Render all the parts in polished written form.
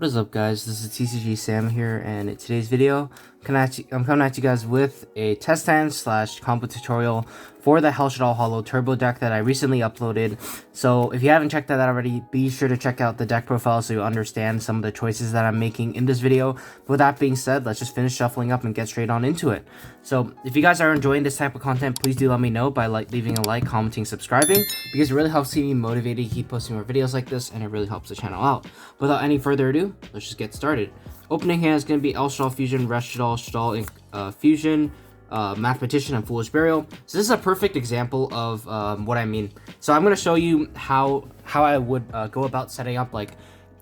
What is up, guys? This is Tcg Sam here, and in today's video I'm coming at you guys with a test hand / combo tutorial for the Helshaddoll Hollow Turbo deck that I recently uploaded. So if you haven't checked that out already, be sure to check out the deck profile so you understand some of the choices that I'm making in this video. With that being said, let's just finish shuffling up and get straight on into it. So if you guys are enjoying this type of content, please do let me know by leaving a like, commenting, subscribing, because it really helps me motivated to keep posting more videos like this, and it really helps the channel out. Without any further ado, let's just get started. Opening hand is going to be Shaddoll Fusion, Shaddoll, Shaddoll Fusion, Mathematician, and Foolish Burial. So this is a perfect example of what I mean. So I'm going to show you how I would go about setting up like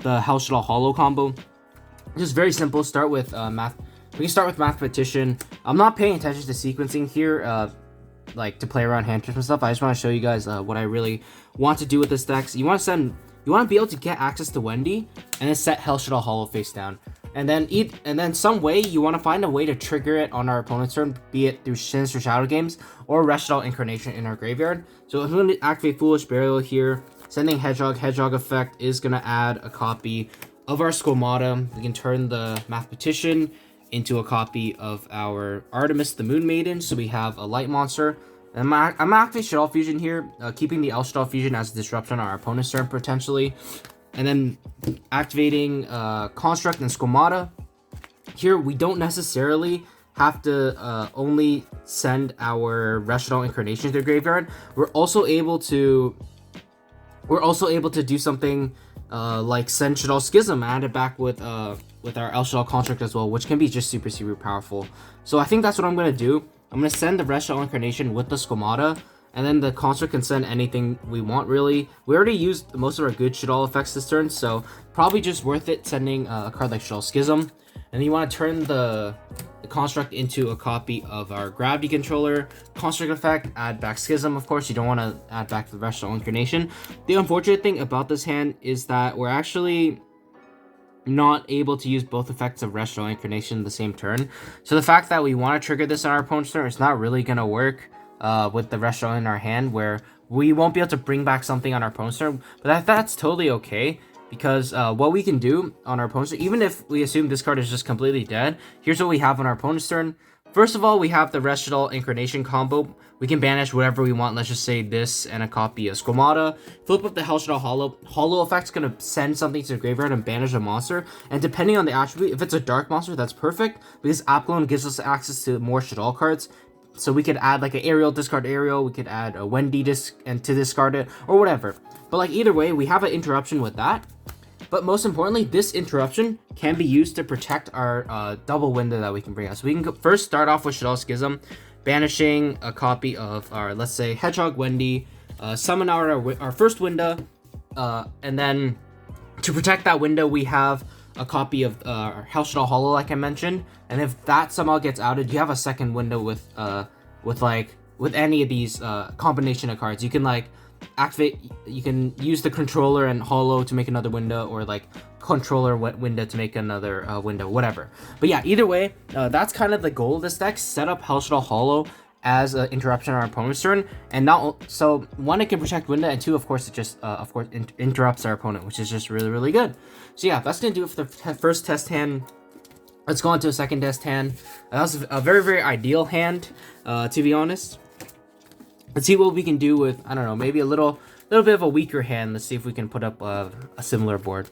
the Helshaddoll Hollow combo. Just very simple. Start with We can start with Mathematician. I'm not paying attention to sequencing here, like to play around hand tricks and stuff. I just want to show you guys what I really want to do with this deck. So you want to be able to get access to Wendy and then set Helshaddoll Hollow face down. And then some way you want to find a way to trigger it on our opponent's turn, be it through Sinister Shadow Games or Shaddoll Incarnation in our graveyard. So I'm going to activate Foolish Burial here, sending Hedgehog. Hedgehog effect is going to add a copy of our Squamata. We can turn the Mathematician into a copy of our Artemis the Moon Maiden, so we have a light monster. And I'm going to activate Shaddoll Fusion here, keeping the Shaddoll Fusion as a disruption on our opponent's turn potentially. And then activating Construct and Squamata. Here, we don't necessarily have to only send our Shaddoll Incarnation to the graveyard. We're also able to do something like send Shaddoll Schism, add it back with our Shaddoll Construct as well, which can be just super powerful. So I think that's what I'm going to do. I'm going to send the Shaddoll Incarnation with the Squamata, and then the Construct can send anything we want, really. We already used most of our good Shaddoll effects this turn, so probably just worth it sending a card like Shaddoll Schism. And then you want to turn the Construct into a copy of our Gravity Controller. Construct effect, add back Schism, of course. You don't want to add back the Shaddoll Incarnation. The unfortunate thing about this hand is that we're actually not able to use both effects of Shaddoll Incarnation the same turn. So the fact that we want to trigger this on our opponent's turn is not really going to work with the Shaddoll in our hand, where we won't be able to bring back something on our opponent's turn. But that's totally okay, because what we can do on our opponent's turn, even if we assume this card is just completely dead, here's what we have on our opponent's turn. First of all, we have the Shaddoll Incarnation combo. We can banish whatever we want. Let's just say this and a copy of Squamata. Flip up the Helshaddoll Hollow. Hollow effect's going to send something to the graveyard and banish a monster. And depending on the attribute, if it's a dark monster, that's perfect, because Apclone gives us access to more Shaddoll cards. So we could add like an Aerial, discard Aerial. We could add a Wendy and to discard it, or whatever. But like either way, we have an interruption with that. But most importantly, this interruption can be used to protect our double window that we can bring out. So we can first start off with Shaddoll Schism, banishing a copy of our, let's say, Hedgehog Wendy, summon our first window, and then to protect that window, we have a copy of Helshaddoll Hollow, like I mentioned. And if that somehow gets outed, you have a second window with any of these combination of cards. You can like activate, you can use the controller and Hollow to make another window, or like controller window to make another window, whatever. But yeah, either way, that's kind of the goal of this deck: set up Helshaddoll Hollow as an interruption on our opponent's turn, and so one, it can protect window, and two, of course, it just interrupts our opponent, which is just really good. So yeah, that's gonna do it for the first test hand. Let's go on to a second test hand. That was a very ideal hand, to be honest. Let's see what we can do with, I don't know, maybe a little bit of a weaker hand. Let's see if we can put up a similar board.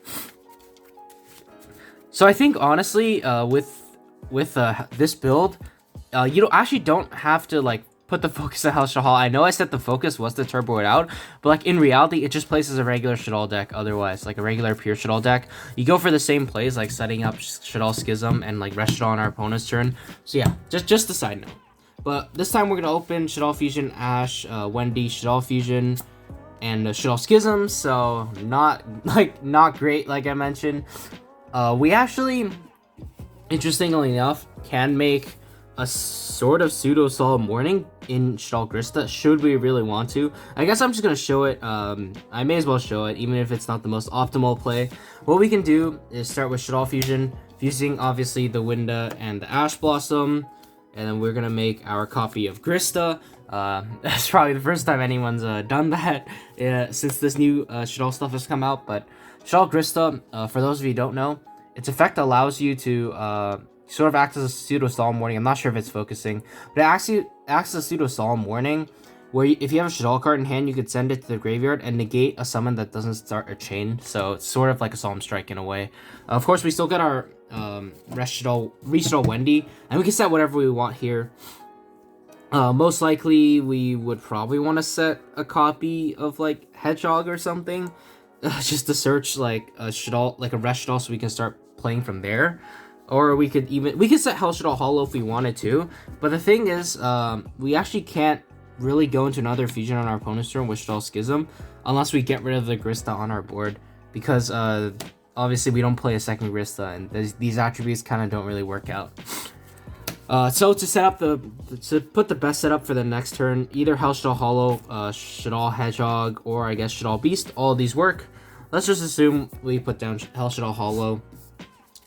So I think honestly, with this build, you actually don't have to like put the focus on Helshaddoll. I know I said the focus was to turbo it out, but like in reality, it just plays as a regular Shaddoll deck otherwise, like a regular pure Shaddoll deck. You go for the same plays, like setting up Shaddoll Schism and like Shaddoll on our opponent's turn. So yeah, just a side note. But this time we're going to open Shaddoll Fusion, Ash, Wendy, Shaddoll Fusion, and Shaddoll Schism. So not great, like I mentioned. We actually, interestingly enough, can make a sort of pseudo Solemn Warning in Shaddoll Grista, should we really want to. I guess I'm just going to show it. I may as well show it, even if it's not the most optimal play. What we can do is start with Shaddoll Fusion, fusing obviously the Winda and the Ash Blossom, and then we're going to make our copy of Grista. That's probably the first time anyone's done that since this new Shaddoll stuff has come out. But Shaddoll Grista, for those of you who don't know, its effect allows you to sort of act as a pseudo solemn warning. I'm not sure if it's focusing, but it actually acts as a pseudo solemn warning, where if you have a Shaddoll card in hand, you could send it to the graveyard and negate a summon that doesn't start a chain. So it's sort of like a solemn strike in a way. Of course, we still get our Reshaddoll Wendy, and we can set whatever we want here. Most likely, we would probably want to set a copy of like Hedgehog or something, just to search like a Shaddoll, like a Reshaddoll, so we can start playing from there. Or we could set Helshaddoll Hollow if we wanted to. But the thing is, we actually can't really go into another fusion on our opponent's turn with Shaddoll Schism unless we get rid of the Grista on our board, because obviously we don't play a second Grista, and these attributes kind of don't really work out. So to put the best setup for the next turn, either Helshaddoll Hollow, Shaddoll Hedgehog, or I guess Shaddoll Beast, all of these work. Let's just assume we put down Helshaddoll Hollow.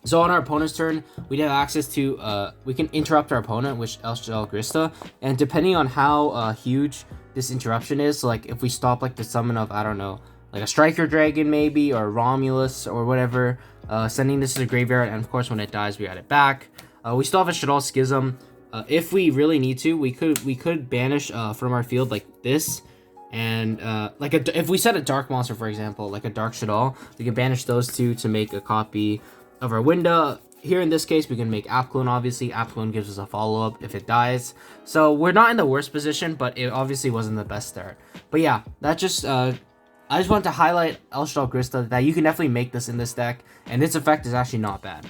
So on our opponent's turn, we have access to, we can interrupt our opponent with Helshaddoll Grista, and depending on how huge this interruption is, so like if we stop like the summon of, I don't know, like a Striker Dragon maybe, or Romulus, or whatever, sending this to the graveyard, and of course when it dies, we add it back. We still have a Shaddoll Schism. If we really need to, we could banish from our field like this, and if we set a Dark Monster, for example, like a Dark Shaddoll, we can banish those two to make a copy of our window. Here in this case, we can make Apclone. Obviously, Apclone gives us a follow-up if it dies. So we're not in the worst position, but it obviously wasn't the best start. But yeah, that just I just wanted to highlight Helshaddoll Grista, that you can definitely make this in this deck, and its effect is actually not bad.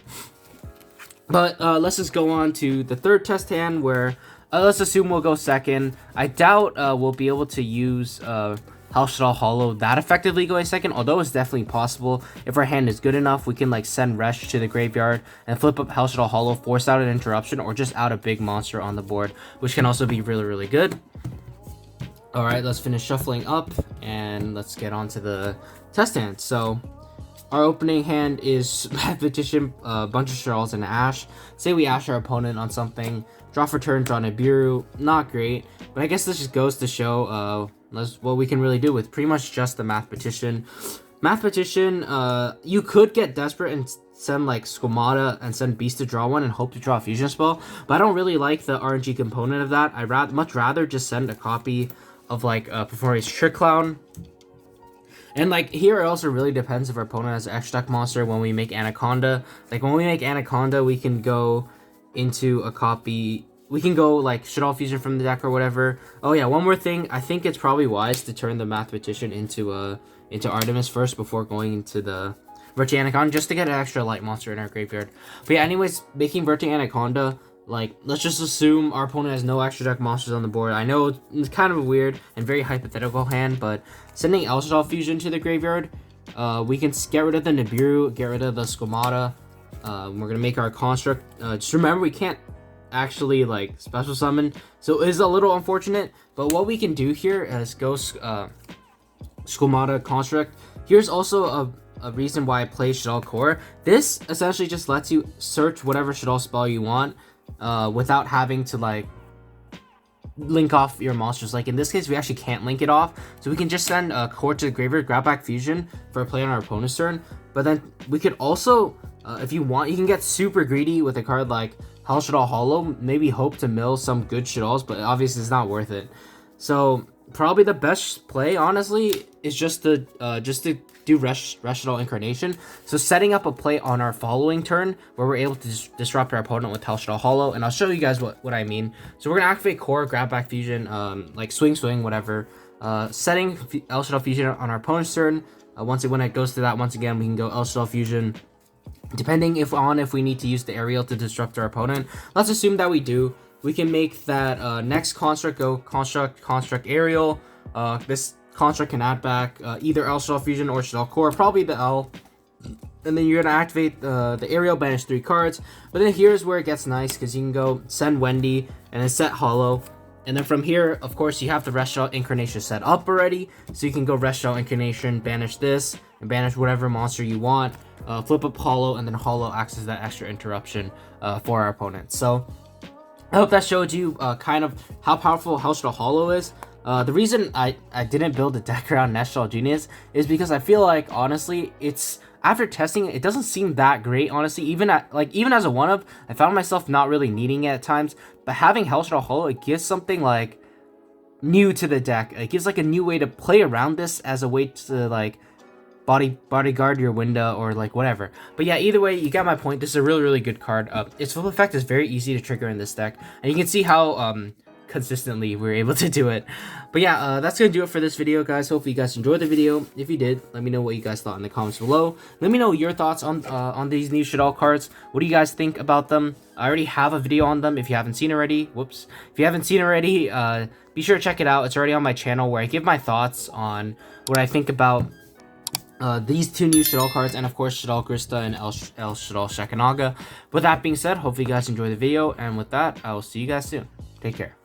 But let's just go on to the third test hand, where let's assume we'll go second. I doubt we'll be able to use Helshaddoll Hollow that effectively going second, although it's definitely possible. If our hand is good enough, we can like send Resh to the graveyard and flip up Helshaddoll Hollow, force out an interruption, or just out a big monster on the board, which can also be really, really good. Alright, let's finish shuffling up, and let's get on to the test hand. So our opening hand is Mathematician, a bunch of Shaddolls, and Ash. Say we Ash our opponent on something, draw for turn, draw Nibiru. Not great, but I guess this just goes to show what we can really do with pretty much just the Mathematician. Mathematician, you could get desperate and send like Squamata and send Beast to draw one and hope to draw a fusion spell, but I don't really like the RNG component of that. I'd much rather just send a copy of like Performance Trick Clown. And like here, it also really depends if our opponent has an extra deck monster. When we make Anaconda, like when we make Anaconda, we can go into a copy. We can go like Shaddoll Fusion from the deck or whatever. Oh yeah, one more thing. I think it's probably wise to turn the Mathematician into Artemis first before going into the Virtue Anaconda, just to get an extra light monster in our graveyard. But yeah, anyways, making Virtue Anaconda, like, let's just assume our opponent has no extra deck monsters on the board. I know it's kind of a weird and very hypothetical hand, but sending Helshaddoll Fusion to the graveyard, we can get rid of the Nibiru, get rid of the Squamata. We're going to make our construct. Just remember, we can't actually, like, special summon, so it is a little unfortunate. But what we can do here is go Squamata construct. Here's also a reason why I play Shaddoll Core. This essentially just lets you search whatever Shaddoll spell you want, without having to like link off your monsters. Like in this case, we actually can't link it off, so we can just send a Core to the graveyard, grab back Fusion for a play on our opponent's turn. But then we could also, if you want, you can get super greedy with a card like Helshaddoll Hollow, maybe hope to mill some good Shaddolls, but obviously it's not worth it. So probably the best play, honestly, is just to do Reshaddoll Incarnation. So setting up a play on our following turn where we're able to disrupt our opponent with Helshaddoll Hollow, and I'll show you guys what I mean. So we're gonna activate Core, grab back Fusion, like swing, whatever. Setting Helshaddoll Fusion on our opponent's turn. When it goes to that, once again, we can go Helshaddoll Fusion. Depending if we need to use the aerial to disrupt our opponent. Let's assume that we do. We can make that next construct go construct aerial. This construct can add back either Helshaddoll Fusion or Shaddoll Core, probably the L. And then you're gonna activate the aerial, banish 3 cards. But then here's where it gets nice, because you can go send Wendy and then set Hollow. And then from here, of course, you have the Reshaddoll Incarnation set up already, so you can go Reshaddoll Incarnation, banish this, and banish whatever monster you want. Flip up Hollow, and then Hollow acts as that extra interruption for our opponent. So I hope that showed you kind of how powerful Helshaddoll Hollow is. The reason I didn't build a deck around Neshaddoll Genius is because I feel like, honestly, it's after testing it, it doesn't seem that great, honestly. Even as a 1-up, I found myself not really needing it at times. But having Helshaddoll Holo, it gives something like new to the deck. It gives like a new way to play around this as a way to like bodyguard your window or like whatever. But yeah, either way, you got my point. This is a really good card. Its full effect is very easy to trigger in this deck, and you can see how consistently we're able to do it. But yeah, that's gonna do it for this video, guys. Hopefully you guys enjoyed the video. If you did, let me know what you guys thought in the comments below. Let me know your thoughts on these new Shaddoll cards. What do you guys think about them? I already have a video on them if you haven't seen already. Whoops. If you haven't seen already, be sure to check it out. It's already on my channel where I give my thoughts on what I think about these two new Shaddoll cards, and of course Shaddoll Grista and Helshaddoll Shakanaga. With that being said, hopefully you guys enjoy the video, and with that, I will see you guys soon. Take care.